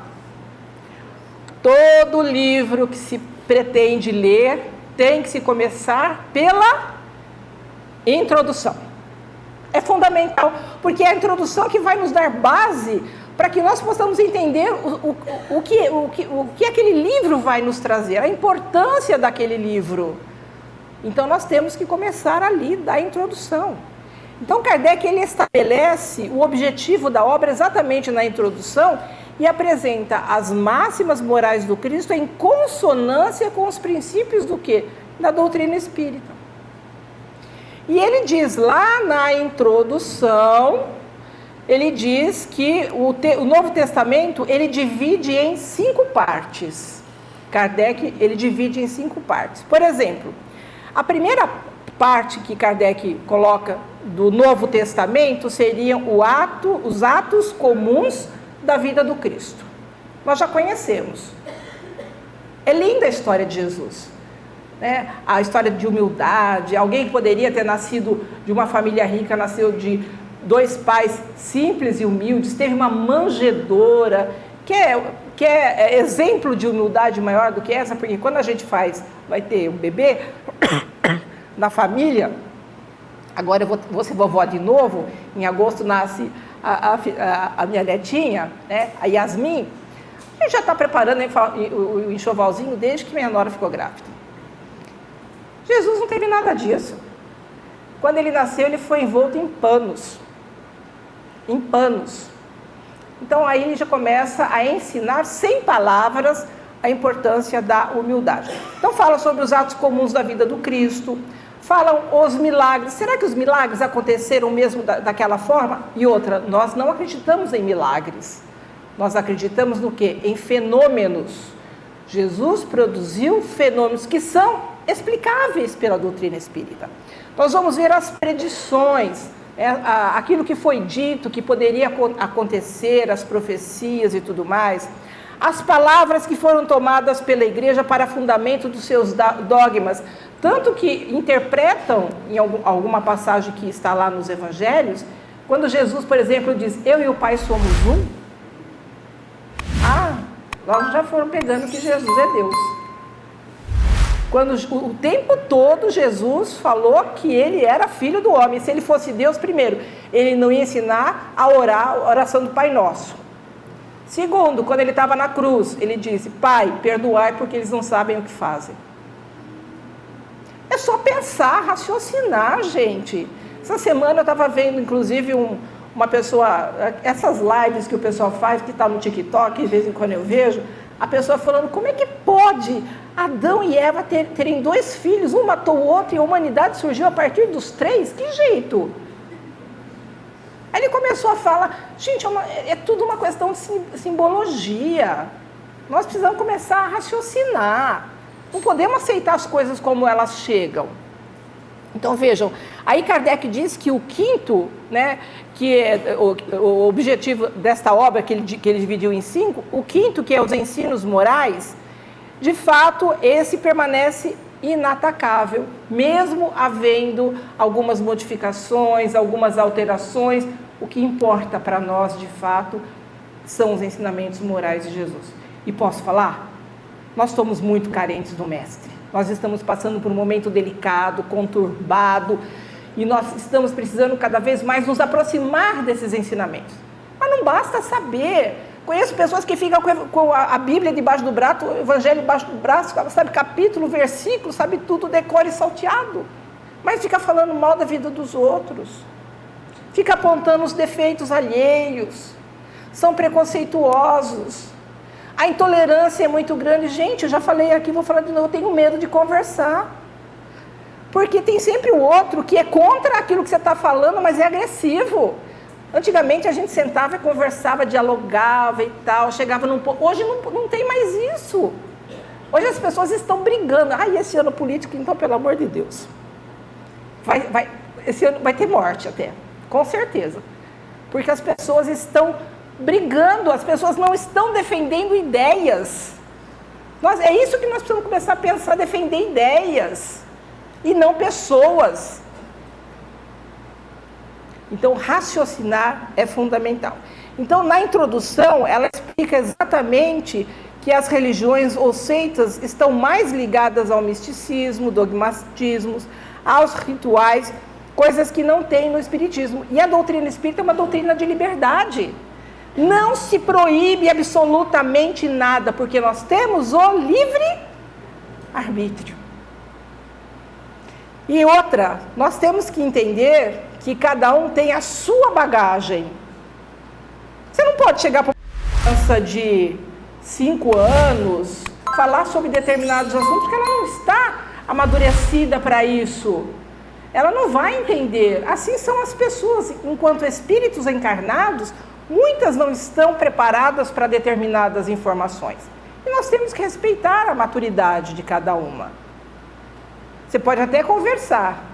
Todo livro que se pretende ler tem que se começar pela introdução. É fundamental, porque é a introdução que vai nos dar base para que nós possamos entender o que aquele livro vai nos trazer, a importância daquele livro. Então, nós temos que começar ali da introdução. Então, Kardec ele estabelece o objetivo da obra exatamente na introdução e apresenta as máximas morais do Cristo em consonância com os princípios do quê? Da doutrina espírita. E ele diz lá na introdução, ele diz que o Novo Testamento, ele divide em 5 partes. Kardec, ele divide em 5 partes. Por exemplo, a primeira parte que Kardec coloca do Novo Testamento seriam os atos comuns da vida do Cristo. Nós já conhecemos. É linda a história de Jesus. Né? A história de humildade, alguém que poderia ter nascido de uma família rica, nasceu de 2 pais simples e humildes, teve uma manjedoura, que é exemplo de humildade maior do que essa, porque quando a gente vai ter um bebê na família, agora eu vou ser vovó de novo, em agosto nasce a minha netinha, né, a Yasmin, a gente já está preparando o enxovalzinho desde que minha nora ficou grávida. Jesus não teve nada disso. Quando ele nasceu, ele foi envolto em panos. Em panos. Então aí ele já começa a ensinar sem palavras a importância da humildade. Então fala sobre os atos comuns da vida do Cristo, falam os milagres. Será que os milagres aconteceram mesmo daquela forma? E outra, nós não acreditamos em milagres. Nós acreditamos no quê? Em fenômenos. Jesus produziu fenômenos que são explicáveis pela doutrina espírita. Nós vamos ver as predições, aquilo que foi dito, que poderia acontecer, as profecias e tudo mais, as palavras que foram tomadas pela igreja para fundamento dos seus dogmas, tanto que interpretam em alguma passagem que está lá nos evangelhos, quando Jesus, por exemplo, diz, eu e o Pai somos um, nós já foram pegando que Jesus é Deus. Quando o tempo todo Jesus falou que ele era filho do homem. Se ele fosse Deus, primeiro, ele não ia ensinar a orar a oração do Pai Nosso. Segundo, quando ele estava na cruz, ele disse, Pai, perdoai porque eles não sabem o que fazem. É só pensar, raciocinar, gente. Essa semana eu estava vendo, inclusive, uma pessoa, essas lives que o pessoal faz, que está no TikTok, de vez em quando eu vejo, a pessoa falando, como é que pode Adão e Eva terem 2 filhos, um matou o outro e a humanidade surgiu a partir dos 3? Que jeito? Aí ele começou a falar, gente, é tudo uma questão de simbologia. Nós precisamos começar a raciocinar. Não podemos aceitar as coisas como elas chegam. Então vejam, aí Kardec diz que o quinto, né, que é o objetivo desta obra que ele dividiu em 5, o quinto, que é os ensinos morais, de fato esse permanece inatacável, mesmo havendo algumas modificações, algumas alterações. O que importa para nós, de fato, são os ensinamentos morais de Jesus. E posso falar? Nós somos muito carentes do Mestre. Nós estamos passando por um momento delicado, conturbado, e nós estamos precisando cada vez mais nos aproximar desses ensinamentos. Mas não basta saber. Conheço pessoas que ficam com a Bíblia debaixo do braço, o Evangelho debaixo do braço, sabe capítulo, versículo, sabe tudo, decore e salteado. Mas fica falando mal da vida dos outros. Fica apontando os defeitos alheios. São preconceituosos. A intolerância é muito grande. Gente, eu já falei aqui, vou falar de novo, eu tenho medo de conversar. Porque tem sempre o outro que é contra aquilo que você está falando, mas é agressivo. Antigamente a gente sentava e conversava, dialogava e tal, chegava num ponto. Hoje não tem mais isso. Hoje as pessoas estão brigando. Esse ano político, então, pelo amor de Deus. Esse ano vai ter morte até, com certeza. Porque as pessoas estão brigando, as pessoas não estão defendendo ideias. É isso que nós precisamos começar a pensar, defender ideias, e não pessoas. Então, raciocinar é fundamental. Então, na introdução, ela explica exatamente que as religiões ou seitas estão mais ligadas ao misticismo, dogmatismos, aos rituais, coisas que não tem no espiritismo. E a doutrina espírita é uma doutrina de liberdade. Não se proíbe absolutamente nada, porque nós temos o livre-arbítrio. E outra, nós temos que entender que cada um tem a sua bagagem. Você não pode chegar para uma criança de 5 anos, falar sobre determinados assuntos, porque ela não está amadurecida para isso. Ela não vai entender. Assim são as pessoas, enquanto espíritos encarnados, muitas não estão preparadas para determinadas informações. E nós temos que respeitar a maturidade de cada uma. Você pode até conversar,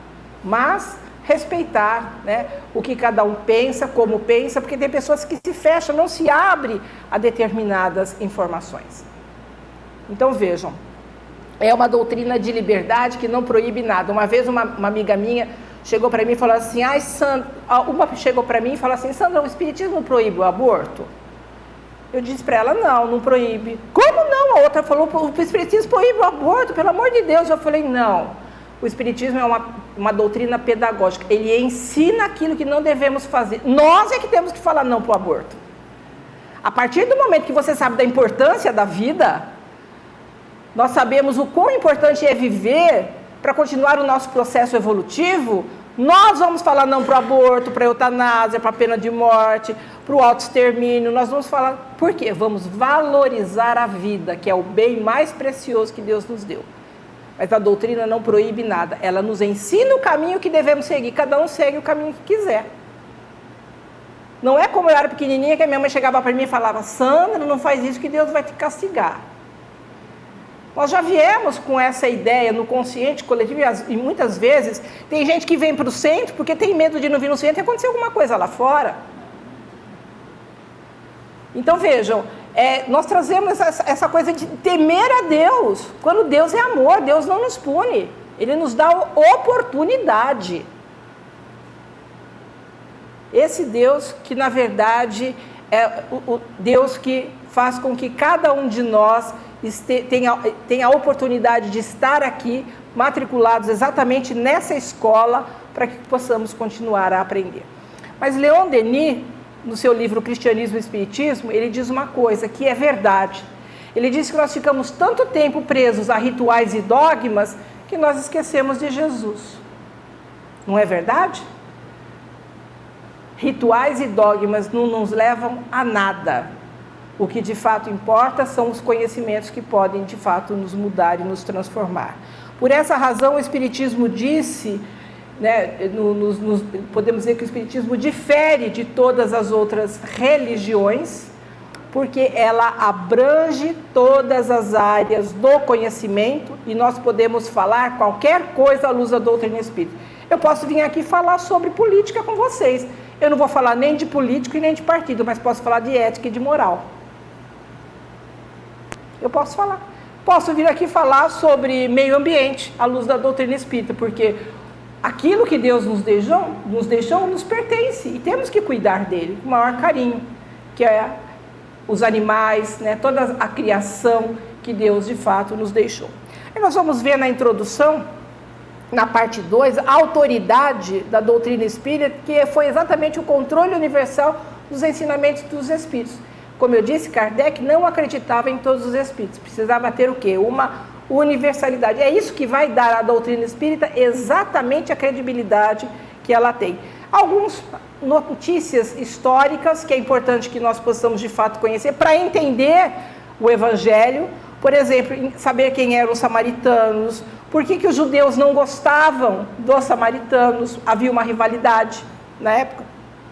mas respeitar, né, o que cada um pensa, como pensa, porque tem pessoas que se fecham, não se abrem a determinadas informações. Então vejam, é uma doutrina de liberdade que não proíbe nada. Uma vez uma amiga minha chegou para mim e falou assim, Sandra, Sandra, o espiritismo proíbe o aborto? Eu disse para ela, não proíbe. Como não? A outra falou, o espiritismo proíbe o aborto, pelo amor de Deus. Eu falei, não, o espiritismo é uma doutrina pedagógica, ele ensina aquilo que não devemos fazer. Nós é que temos que falar não para o aborto. A partir do momento que você sabe da importância da vida, nós sabemos o quão importante é viver para continuar o nosso processo evolutivo, nós vamos falar não para o aborto, para a eutanásia, para a pena de morte, para o autoextermínio. Nós vamos falar, por quê? Vamos valorizar a vida, que é o bem mais precioso que Deus nos deu. Mas a doutrina não proíbe nada, ela nos ensina o caminho que devemos seguir, cada um segue o caminho que quiser. Não é como eu era pequenininha, que a minha mãe chegava para mim e falava, Sandra, não faz isso que Deus vai te castigar. Nós já viemos com essa ideia no consciente coletivo e muitas vezes tem gente que vem para o centro porque tem medo de não vir no centro e acontecer alguma coisa lá fora. Então vejam, nós trazemos essa coisa de temer a Deus, quando Deus é amor, Deus não nos pune, Ele nos dá oportunidade. Esse Deus que na verdade é o Deus que faz com que cada um de nós tenha a oportunidade de estar aqui, matriculados exatamente nessa escola, para que possamos continuar a aprender. Mas Leon Denis, no seu livro Cristianismo e Espiritismo, ele diz uma coisa que é verdade. Ele diz que nós ficamos tanto tempo presos a rituais e dogmas que nós esquecemos de Jesus. Não é verdade? Rituais e dogmas não nos levam a nada. O que de fato importa são os conhecimentos que podem de fato nos mudar e nos transformar. Por essa razão o Espiritismo disse, podemos dizer que o Espiritismo difere de todas as outras religiões, porque ela abrange todas as áreas do conhecimento e nós podemos falar qualquer coisa à luz da doutrina espírita. Eu posso vir aqui falar sobre política com vocês. Eu não vou falar nem de político e nem de partido, mas posso falar de ética e de moral. Eu posso falar. Posso vir aqui falar sobre meio ambiente, à luz da doutrina espírita, porque aquilo que Deus nos deixou nos pertence e temos que cuidar dele com o maior carinho, que é os animais, toda a criação que Deus de fato nos deixou. Aí nós vamos ver na introdução, na parte 2, a autoridade da doutrina espírita, que foi exatamente o controle universal dos ensinamentos dos espíritos. Como eu disse, Kardec não acreditava em todos os espíritos, precisava ter o quê? Uma universalidade. É isso que vai dar à doutrina espírita exatamente a credibilidade que ela tem. Algumas notícias históricas que é importante que nós possamos de fato conhecer para entender o Evangelho. Por exemplo, saber quem eram os samaritanos, por que os judeus não gostavam dos samaritanos, havia uma rivalidade na época.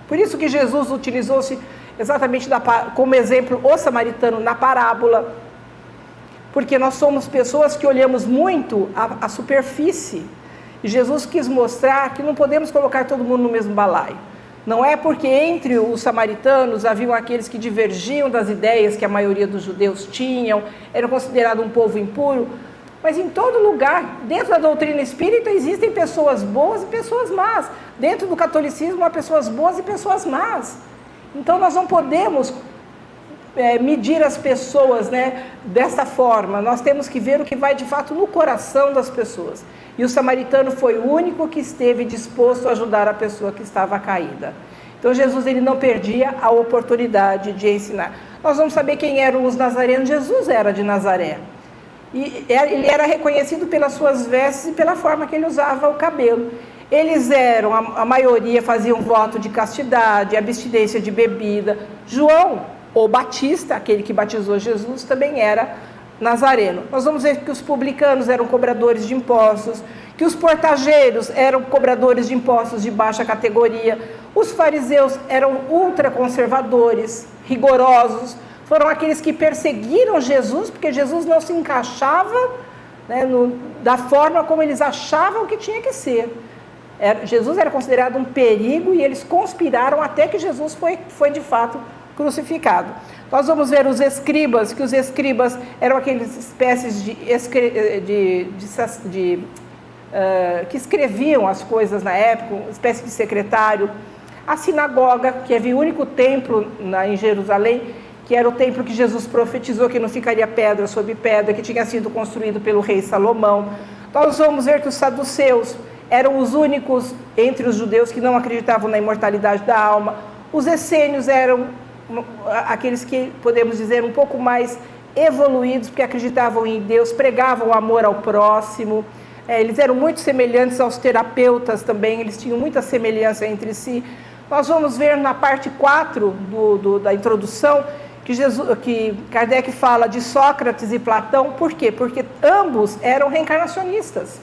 Por isso que Jesus utilizou-se exatamente como exemplo o samaritano na parábola, porque nós somos pessoas que olhamos muito a superfície, e Jesus quis mostrar que não podemos colocar todo mundo no mesmo balaio. Não é porque entre os samaritanos haviam aqueles que divergiam das ideias que a maioria dos judeus tinham, eram considerados um povo impuro, mas em todo lugar, dentro da doutrina espírita, existem pessoas boas e pessoas más. Dentro do catolicismo há pessoas boas e pessoas más. Então nós não podemos medir as pessoas dessa forma, nós temos que ver o que vai de fato no coração das pessoas. E o samaritano foi o único que esteve disposto a ajudar a pessoa que estava caída. Então Jesus ele não perdia a oportunidade de ensinar. Nós vamos saber quem eram os nazarenos. Jesus era de Nazaré. E ele era reconhecido pelas suas vestes e pela forma que ele usava o cabelo. Eles eram, a maioria faziam voto de castidade, abstinência de bebida. João, ou Batista, aquele que batizou Jesus, também era nazareno. Nós vamos ver que os publicanos eram cobradores de impostos, que os portageiros eram cobradores de impostos de baixa categoria, os fariseus eram ultraconservadores, rigorosos, foram aqueles que perseguiram Jesus, porque Jesus não se encaixava da forma como eles achavam que tinha que ser. Jesus era considerado um perigo e eles conspiraram até que Jesus foi de fato crucificado. Nós vamos ver os escribas, que os escribas eram aqueles espécies que escreviam as coisas na época, uma espécie de secretário. A sinagoga, que havia o único templo em Jerusalém, que era o templo que Jesus profetizou que não ficaria pedra sobre pedra, que tinha sido construído pelo rei Salomão. Nós vamos ver que os saduceus eram os únicos entre os judeus que não acreditavam na imortalidade da alma. Os essênios eram aqueles que, podemos dizer, um pouco mais evoluídos, porque acreditavam em Deus, pregavam o amor ao próximo. Eles eram muito semelhantes aos terapeutas também, eles tinham muita semelhança entre si. Nós vamos ver na parte 4 da introdução que Kardec fala de Sócrates e Platão. Por quê? Porque ambos eram reencarnacionistas.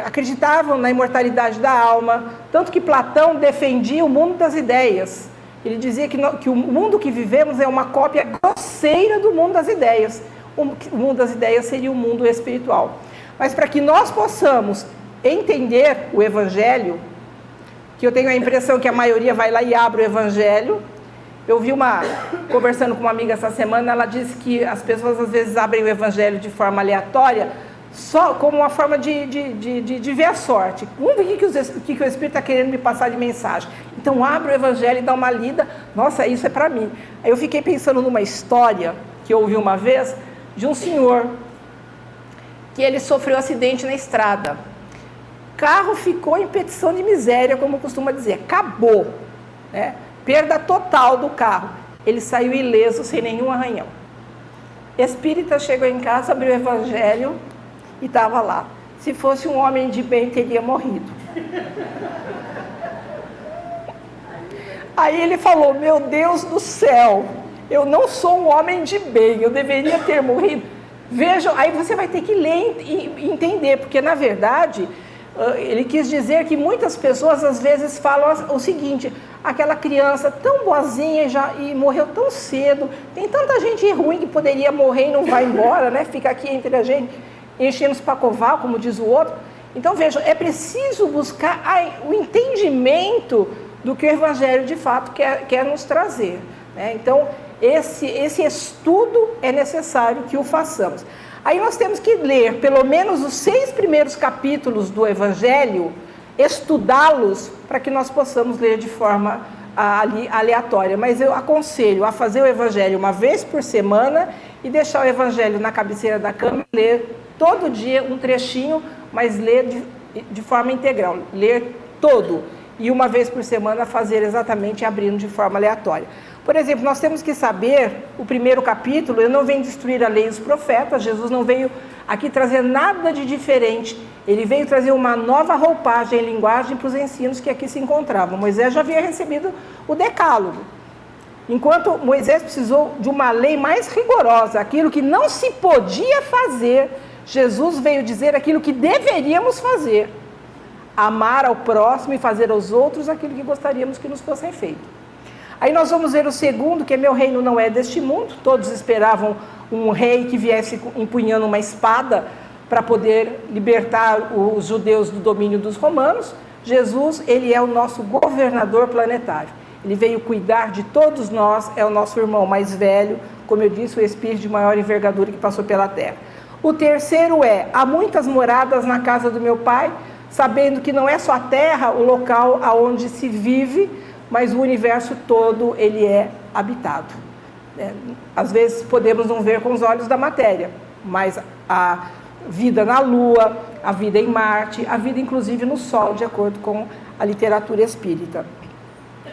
Acreditavam na imortalidade da alma, tanto que Platão defendia o mundo das ideias. Ele dizia que o mundo que vivemos é uma cópia grosseira do mundo das ideias. o mundo das ideias seria o mundo espiritual. Mas para que nós possamos entender o Evangelho, que eu tenho a impressão que a maioria vai lá e abre o Evangelho. Eu vi conversando com uma amiga essa semana, ela disse que as pessoas às vezes abrem o Evangelho de forma aleatória, só como uma forma de ver a sorte. Vamos ver o que o Espírito está querendo me passar de mensagem. Então abre o Evangelho e dá uma lida. Nossa, isso é para mim. Aí eu fiquei pensando numa história que eu ouvi uma vez de um senhor que ele sofreu um acidente na estrada. O carro ficou em petição de miséria, como costuma dizer. Acabou, né? Perda total do carro. Ele saiu ileso, sem nenhum arranhão. Espírita chegou em casa, abriu o Evangelho e estava lá. Se fosse um homem de bem, teria morrido. Aí ele falou, meu Deus do céu, eu não sou um homem de bem, eu deveria ter morrido. Vejam, aí você vai ter que ler e entender, porque na verdade, ele quis dizer que muitas pessoas às vezes falam o seguinte, aquela criança tão boazinha e morreu tão cedo, tem tanta gente ruim que poderia morrer e não vai embora, né? Fica aqui entre a gente, enchendo os pacoval, como diz o outro. Então vejam, é preciso buscar o entendimento do que o Evangelho de fato quer nos trazer, né? Então esse estudo é necessário que o façamos. Aí nós temos que ler pelo menos os 6 primeiros capítulos do Evangelho, estudá-los para que nós possamos ler de forma aleatória. Mas eu aconselho a fazer o Evangelho uma vez por semana e deixar o Evangelho na cabeceira da cama e ler todo dia um trechinho, mas ler de forma integral, ler todo. E uma vez por semana fazer exatamente abrindo de forma aleatória. Por exemplo, nós temos que saber, o primeiro capítulo, eu não venho destruir a lei e os profetas, Jesus não veio aqui trazer nada de diferente, ele veio trazer uma nova roupagem e linguagem para os ensinos que aqui se encontravam. Moisés já havia recebido o decálogo, enquanto Moisés precisou de uma lei mais rigorosa, aquilo que não se podia fazer, Jesus veio dizer aquilo que deveríamos fazer, amar ao próximo e fazer aos outros aquilo que gostaríamos que nos fossem feito. Aí nós vamos ver o segundo, que é meu reino não é deste mundo. Todos esperavam um rei que viesse empunhando uma espada para poder libertar os judeus do domínio dos romanos. Jesus, ele é o nosso governador planetário. Ele veio cuidar de todos nós, é o nosso irmão mais velho, como eu disse, o espírito de maior envergadura que passou pela terra. O terceiro há muitas moradas na casa do meu pai, sabendo que não é só a terra o local aonde se vive, mas o universo todo ele é habitado. Às vezes podemos não ver com os olhos da matéria, mas a vida na Lua, a vida em Marte, a vida inclusive no Sol, de acordo com a literatura espírita.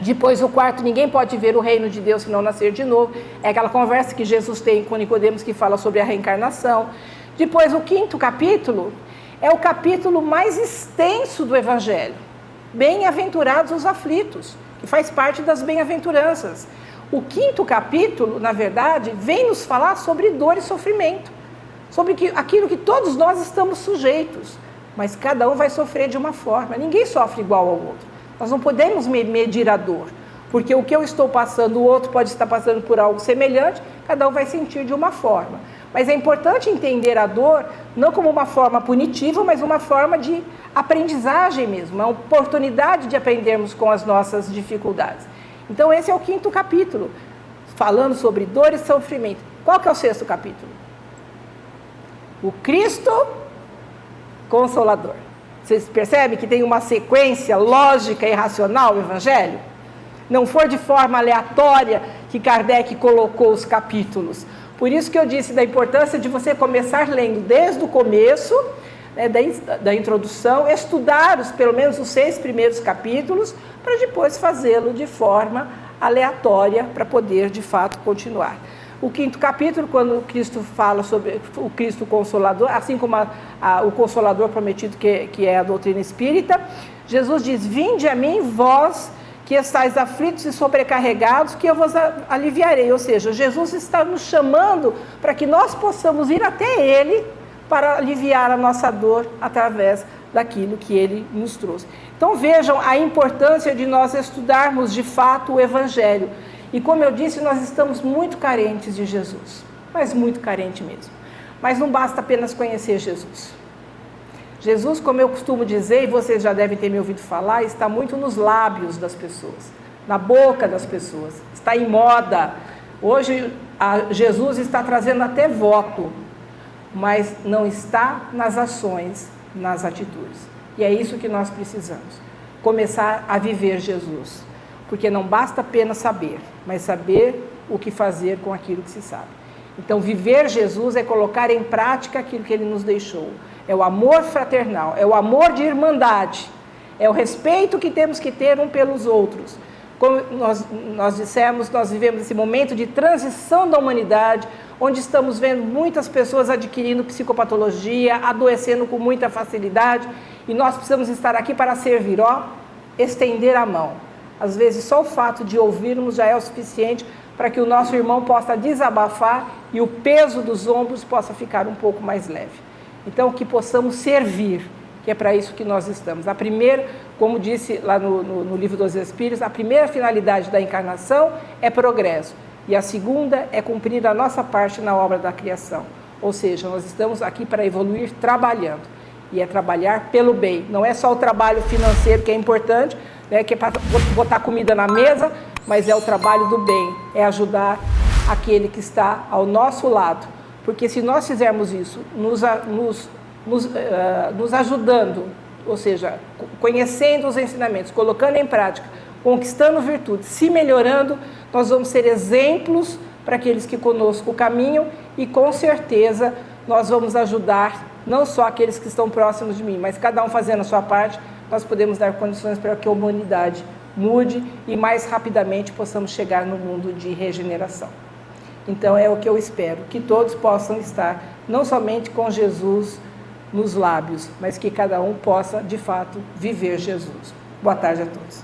Depois o quarto, ninguém pode ver o reino de Deus se não nascer de novo. É aquela conversa que Jesus tem com Nicodemos que fala sobre a reencarnação. Depois o quinto capítulo é o capítulo mais extenso do Evangelho. Bem-aventurados os aflitos, que faz parte das bem-aventuranças. O quinto capítulo, na verdade, vem nos falar sobre dor e sofrimento, sobre aquilo que todos nós estamos sujeitos, mas cada um vai sofrer de uma forma. Ninguém sofre igual ao outro. Nós não podemos medir a dor, porque o que eu estou passando, o outro pode estar passando por algo semelhante, cada um vai sentir de uma forma. Mas é importante entender a dor não como uma forma punitiva, mas uma forma de aprendizagem mesmo, uma oportunidade de aprendermos com as nossas dificuldades. Então esse é o quinto capítulo, falando sobre dor e sofrimento. Qual que é o sexto capítulo? O Cristo Consolador. Vocês percebem que tem uma sequência lógica e racional no Evangelho? Não foi de forma aleatória que Kardec colocou os capítulos. Por isso que eu disse da importância de você começar lendo desde o começo, né, da introdução, estudar pelo menos os 6 primeiros capítulos, para depois fazê-lo de forma aleatória, para poder, de fato, continuar. O quinto capítulo, quando Cristo fala sobre o Cristo Consolador, assim como o Consolador prometido, que é a doutrina espírita, Jesus diz, vinde a mim, vós que estáis aflitos e sobrecarregados, que eu vos aliviarei. Ou seja, Jesus está nos chamando para que nós possamos ir até Ele para aliviar a nossa dor através daquilo que Ele nos trouxe. Então vejam a importância de nós estudarmos de fato o Evangelho. E como eu disse, nós estamos muito carentes de Jesus, mas muito carente mesmo. Mas não basta apenas conhecer Jesus. Jesus, como eu costumo dizer, e vocês já devem ter me ouvido falar, está muito nos lábios das pessoas, na boca das pessoas, está em moda. Hoje, Jesus está trazendo até voto, mas não está nas ações, nas atitudes. E é isso que nós precisamos, começar a viver Jesus. Porque não basta apenas saber, mas saber o que fazer com aquilo que se sabe. Então, viver Jesus é colocar em prática aquilo que Ele nos deixou. É o amor fraternal, é o amor de irmandade, é o respeito que temos que ter um pelos outros. Como nós dissemos, nós vivemos esse momento de transição da humanidade, onde estamos vendo muitas pessoas adquirindo psicopatologia, adoecendo com muita facilidade, e nós precisamos estar aqui para servir, estender a mão. Às vezes só o fato de ouvirmos já é o suficiente para que o nosso irmão possa desabafar e o peso dos ombros possa ficar um pouco mais leve. Então, que possamos servir, que é para isso que nós estamos. A primeira, como disse lá no Livro dos Espíritos, a primeira finalidade da encarnação é progresso. E a segunda é cumprir a nossa parte na obra da criação. Ou seja, nós estamos aqui para evoluir trabalhando. E é trabalhar pelo bem. Não é só o trabalho financeiro que é importante, né, que é para botar comida na mesa, mas é o trabalho do bem. É ajudar aquele que está ao nosso lado. Porque se nós fizermos isso, nos ajudando, ou seja, conhecendo os ensinamentos, colocando em prática, conquistando virtudes, se melhorando, nós vamos ser exemplos para aqueles que conosco caminham e com certeza nós vamos ajudar não só aqueles que estão próximos de mim, mas cada um fazendo a sua parte, nós podemos dar condições para que a humanidade mude e mais rapidamente possamos chegar no mundo de regeneração. Então é o que eu espero, que todos possam estar não somente com Jesus nos lábios, mas que cada um possa de fato viver Jesus. Boa tarde a todos.